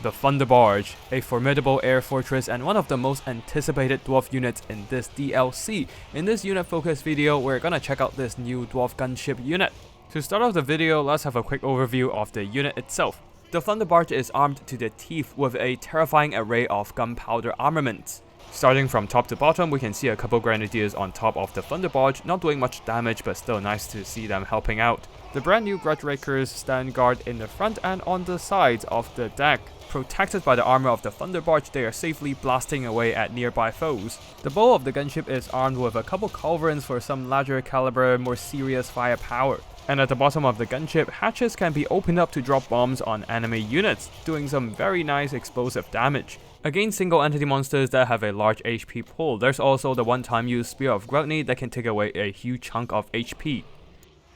the Thunder Barge, a formidable air fortress and one of the most anticipated dwarf units in this DLC. In this unit focus video, we're gonna check out this new dwarf gunship unit. To start off the video, let's have a quick overview of the unit itself. The Thunder Barge is armed to the teeth with a terrifying array of gunpowder armaments. Starting from top to bottom, we can see a couple grenadiers on top of the Thunder Barge, not doing much damage but still nice to see them helping out. The brand new Grudge Rakers stand guard in the front and on the sides of the deck. Protected by the armor of the Thunder Barge, they are safely blasting away at nearby foes. The bow of the gunship is armed with a couple culverins for some larger caliber, more serious firepower. And at the bottom of the gunship, hatches can be opened up to drop bombs on enemy units, doing some very nice explosive damage. Against single entity monsters that have a large HP pool, there's also the one-time use Spear of Gluttony that can take away a huge chunk of HP.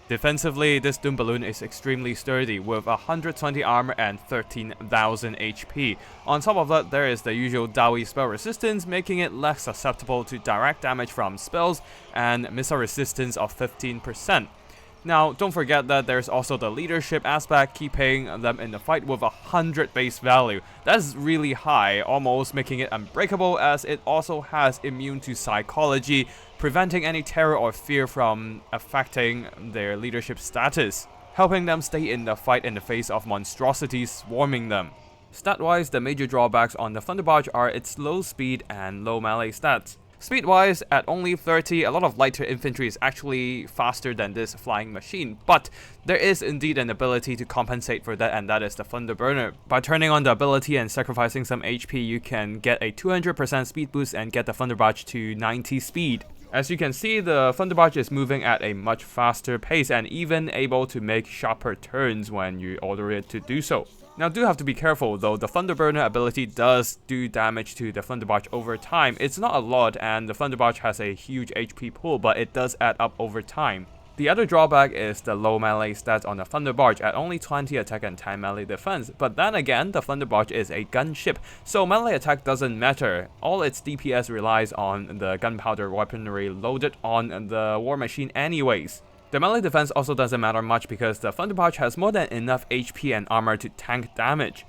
Defensively, this Doom Balloon is extremely sturdy with 120 armor and 13,000 HP. On top of that, there is the usual Dawi spell resistance, making it less susceptible to direct damage from spells and missile resistance of 15%. Now, don't forget that there's also the leadership aspect, keeping them in the fight with 100 base value. That's really high, almost making it unbreakable, as it also has immune to psychology, preventing any terror or fear from affecting their leadership status, helping them stay in the fight in the face of monstrosities swarming them. Stat-wise, the major drawbacks on the Thunder Barge are its low speed and low melee stats. Speed-wise, at only 30, a lot of lighter infantry is actually faster than this flying machine, but there is indeed an ability to compensate for that, and that is the Thunder Burner. By turning on the ability and sacrificing some HP, you can get a 200% speed boost and get the Thunder Barge to 90 speed. As you can see, the Thunder Barge is moving at a much faster pace and even able to make sharper turns when you order it to do so. Now, do have to be careful though, the Thunder Burner ability does do damage to the Thunder Barge over time. It's not a lot, and the Thunder Barge has a huge HP pool, but it does add up over time. The other drawback is the low melee stats on the Thunder Barge at only 20 attack and 10 melee defense, but then again, the Thunder Barge is a gunship, so melee attack doesn't matter. All its DPS relies on the gunpowder weaponry loaded on the war machine anyways. The melee defense also doesn't matter much because the Thunder Barge has more than enough HP and armor to tank damage.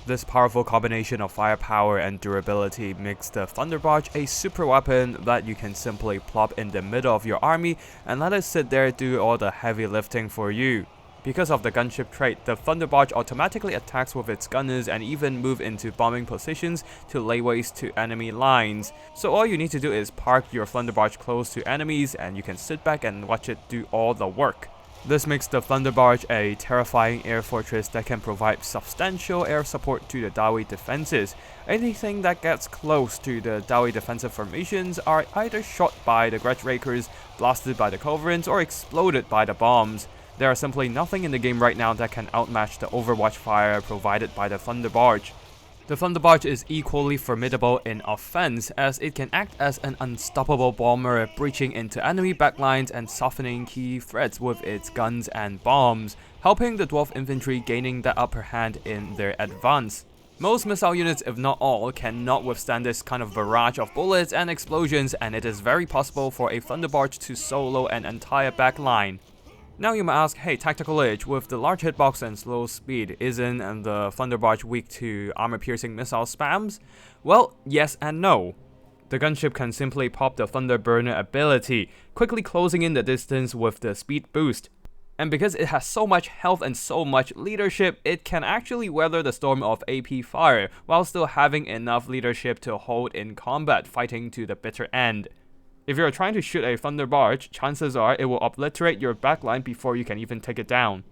This powerful combination of firepower and durability makes the Thunder Barge a super weapon that you can simply plop in the middle of your army and let it sit there do all the heavy lifting for you. Because of the gunship trait, the Thunder Barge automatically attacks with its gunners and even move into bombing positions to lay waste to enemy lines. So all you need to do is park your Thunder Barge close to enemies and you can sit back and watch it do all the work. This makes the Thunder Barge a terrifying air fortress that can provide substantial air support to the Dawi defenses. Anything that gets close to the Dawi defensive formations are either shot by the Grudge Rakers, blasted by the culverins, or exploded by the bombs. There are simply nothing in the game right now that can outmatch the overwatch fire provided by the Thunder Barge. The Thunder Barge is equally formidable in offense, as it can act as an unstoppable bomber, breaching into enemy backlines and softening key threats with its guns and bombs, helping the dwarf infantry gaining the upper hand in their advance. Most missile units, if not all, cannot withstand this kind of barrage of bullets and explosions, and it is very possible for a Thunder Barge to solo an entire backline. Now you might ask, hey, Tactical Edge, with the large hitbox and slow speed, isn't the Thunder Barge weak to armor-piercing missile spams? Well, yes and no. The gunship can simply pop the Thunder Burner ability, quickly closing in the distance with the speed boost. And because it has so much health and so much leadership, it can actually weather the storm of AP fire, while still having enough leadership to hold in combat, fighting to the bitter end. If you're trying to shoot a Thunder Barge, chances are it will obliterate your backline before you can even take it down.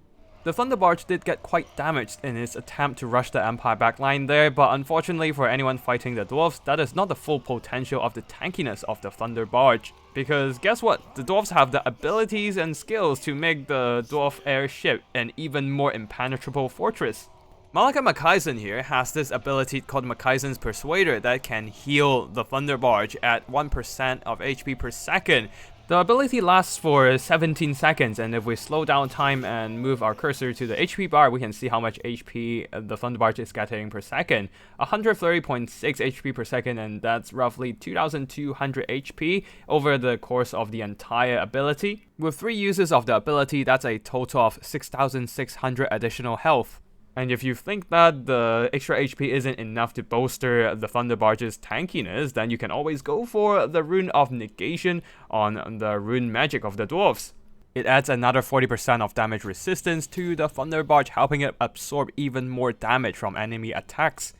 The Thunder Barge did get quite damaged in its attempt to rush the Empire backline there, but unfortunately for anyone fighting the Dwarves, that is not the full potential of the tankiness of the Thunder Barge. Because guess what? The Dwarves have the abilities and skills to make the Dwarf airship an even more impenetrable fortress. Malaka Makaisen here has this ability called Makaisen's Persuader that can heal the Thunder Barge at 1% of HP per second. The ability lasts for 17 seconds, and if we slow down time and move our cursor to the HP bar, we can see how much HP the Thunder Barge is getting per second. 130.6 HP per second, and that's roughly 2200 HP over the course of the entire ability. With 3 uses of the ability, that's a total of 6600 additional health. And if you think that the extra HP isn't enough to bolster the Thunder Barge's tankiness, then you can always go for the Rune of Negation on the rune magic of the dwarves. It adds another 40% of damage resistance to the Thunder Barge, helping it absorb even more damage from enemy attacks.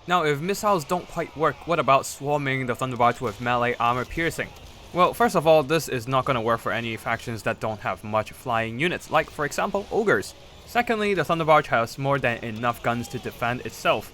Now, if missiles don't quite work, what about swarming the Thunder Barge with melee armor piercing? Well, first of all, this is not going to work for any factions that don't have much flying units, like for example, ogres. Secondly, the Thunder Barge has more than enough guns to defend itself.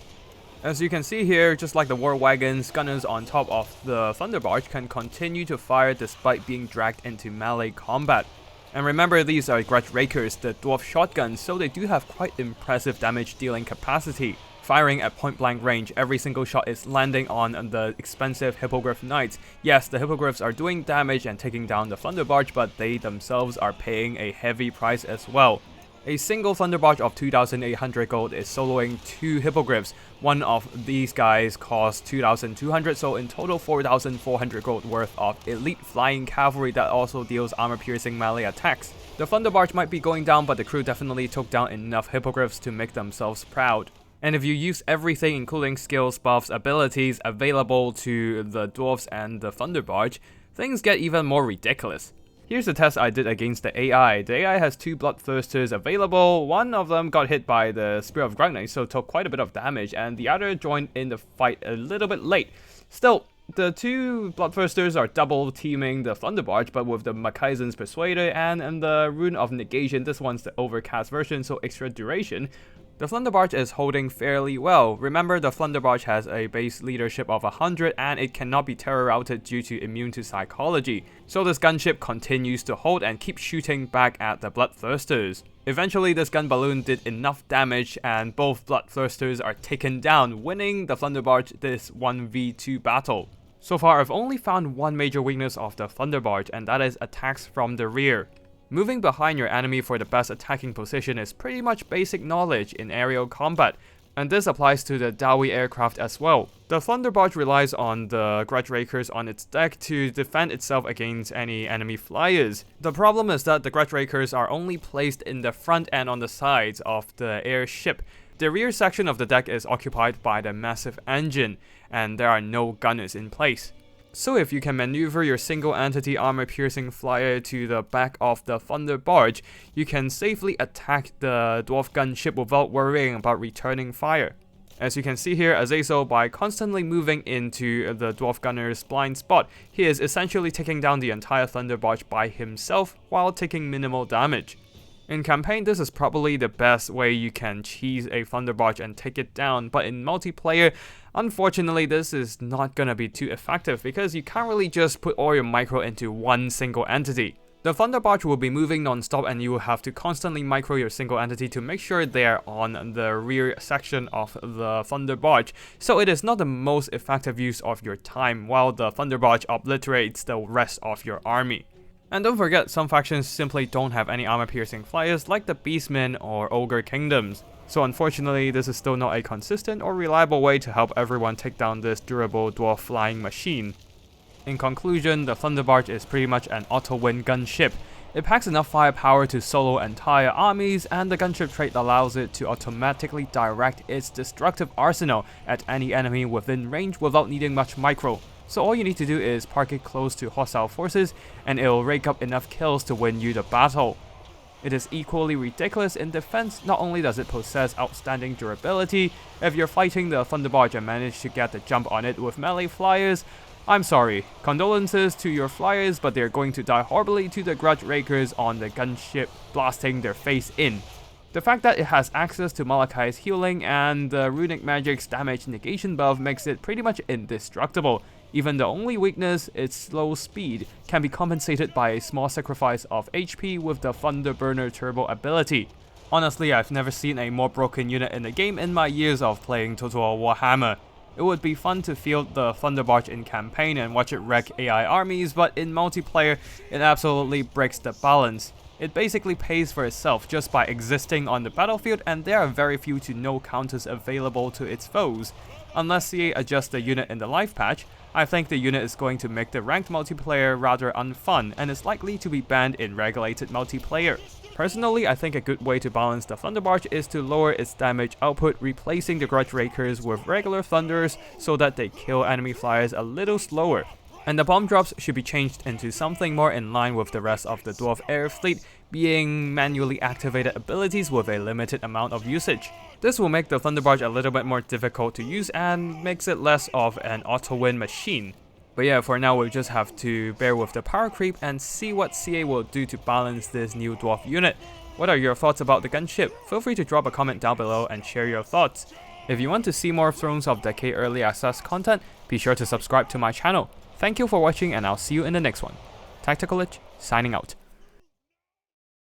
As you can see here, just like the war wagons, gunners on top of the Thunder Barge can continue to fire despite being dragged into melee combat. And remember, these are Grudge Rakers, the dwarf shotguns, so they do have quite impressive damage dealing capacity. Firing at point blank range, every single shot is landing on the expensive Hippogriff Knights. Yes, the Hippogriffs are doing damage and taking down the Thunder Barge, but they themselves are paying a heavy price as well. A single Thunder Barge of 2,800 gold is soloing 2 Hippogriffs. One of these guys costs 2,200, so in total 4,400 gold worth of elite flying cavalry that also deals armor-piercing melee attacks. The Thunder Barge might be going down, but the crew definitely took down enough Hippogriffs to make themselves proud. And if you use everything including skills, buffs, abilities available to the dwarves and the Thunder Barge, things get even more ridiculous. Here's the test I did against the AI. The AI has 2 Bloodthirsters available. One of them got hit by the Spear of Grugnight, so took quite a bit of damage, and the other joined in the fight a little bit late. Still, the 2 Bloodthirsters are double teaming the Thunder Barge, but with the Makaizen's Persuader and the Rune of Negation. This one's the overcast version, so extra duration. The Thunder Barge is holding fairly well. Remember, the Thunder Barge has a base leadership of 100 and it cannot be terror routed due to immune to psychology. So this gunship continues to hold and keep shooting back at the Bloodthirsters. Eventually, this gun balloon did enough damage and both Bloodthirsters are taken down, winning the Thunder Barge this 1v2 battle. So far, I've only found one major weakness of the Thunder Barge, and that is attacks from the rear. Moving behind your enemy for the best attacking position is pretty much basic knowledge in aerial combat, and this applies to the Dowie aircraft as well. The Thunder Barge relies on the Grudge Rakers on its deck to defend itself against any enemy flyers. The problem is that the Grudge Rakers are only placed in the front and on the sides of the airship. The rear section of the deck is occupied by the massive engine, and there are no gunners in place. So if you can maneuver your single entity armor-piercing flyer to the back of the Thunder Barge, you can safely attack the dwarf gunship without worrying about returning fire. As you can see here, Azazel, by constantly moving into the dwarf gunner's blind spot, he is essentially taking down the entire Thunder Barge by himself while taking minimal damage. In campaign, this is probably the best way you can cheese a Thunder Barge and take it down, but in multiplayer, unfortunately this is not gonna be too effective because you can't really just put all your micro into one single entity. The Thunder Barge will be moving non-stop and you will have to constantly micro your single entity to make sure they are on the rear section of the Thunder Barge, so it is not the most effective use of your time while the Thunder Barge obliterates the rest of your army. And don't forget, some factions simply don't have any armor-piercing flyers like the Beastmen or Ogre Kingdoms. So unfortunately, this is still not a consistent or reliable way to help everyone take down this durable dwarf flying machine. In conclusion, the Thunder Barge is pretty much an auto-win gunship. It packs enough firepower to solo entire armies, and the gunship trait allows it to automatically direct its destructive arsenal at any enemy within range without needing much micro. So all you need to do is park it close to hostile forces and it'll rake up enough kills to win you the battle. It is equally ridiculous in defense. Not only does it possess outstanding durability, if you're fighting the Thunder Barge and manage to get the jump on it with melee flyers, I'm sorry, condolences to your flyers, but they're going to die horribly to the Grudge Rakers on the gunship blasting their face in. The fact that it has access to Malachai's healing and the runic magic's damage negation buff makes it pretty much indestructible. Even the only weakness, its slow speed, can be compensated by a small sacrifice of HP with the Thunderburner turbo ability. Honestly, I've never seen a more broken unit in the game in my years of playing Total Warhammer. It would be fun to field the Thunder Barge in campaign and watch it wreck AI armies, but in multiplayer, it absolutely breaks the balance. It basically pays for itself just by existing on the battlefield, and there are very few to no counters available to its foes. Unless CA adjusts the unit in the life patch, I think the unit is going to make the ranked multiplayer rather unfun and is likely to be banned in regulated multiplayer. Personally, I think a good way to balance the Thunderbarge is to lower its damage output, replacing the Grudge Rakers with regular Thunders so that they kill enemy flyers a little slower. And the bomb drops should be changed into something more in line with the rest of the Dwarf Air Fleet, being manually activated abilities with a limited amount of usage. This will make the Thunderbarge a little bit more difficult to use and makes it less of an auto-win machine. But yeah, for now we'll just have to bear with the power creep and see what CA will do to balance this new dwarf unit. What are your thoughts about the gunship? Feel free to drop a comment down below and share your thoughts. If you want to see more Thrones of Decay early access content, be sure to subscribe to my channel. Thank you for watching and I'll see you in the next one. Tactical Lich, signing out.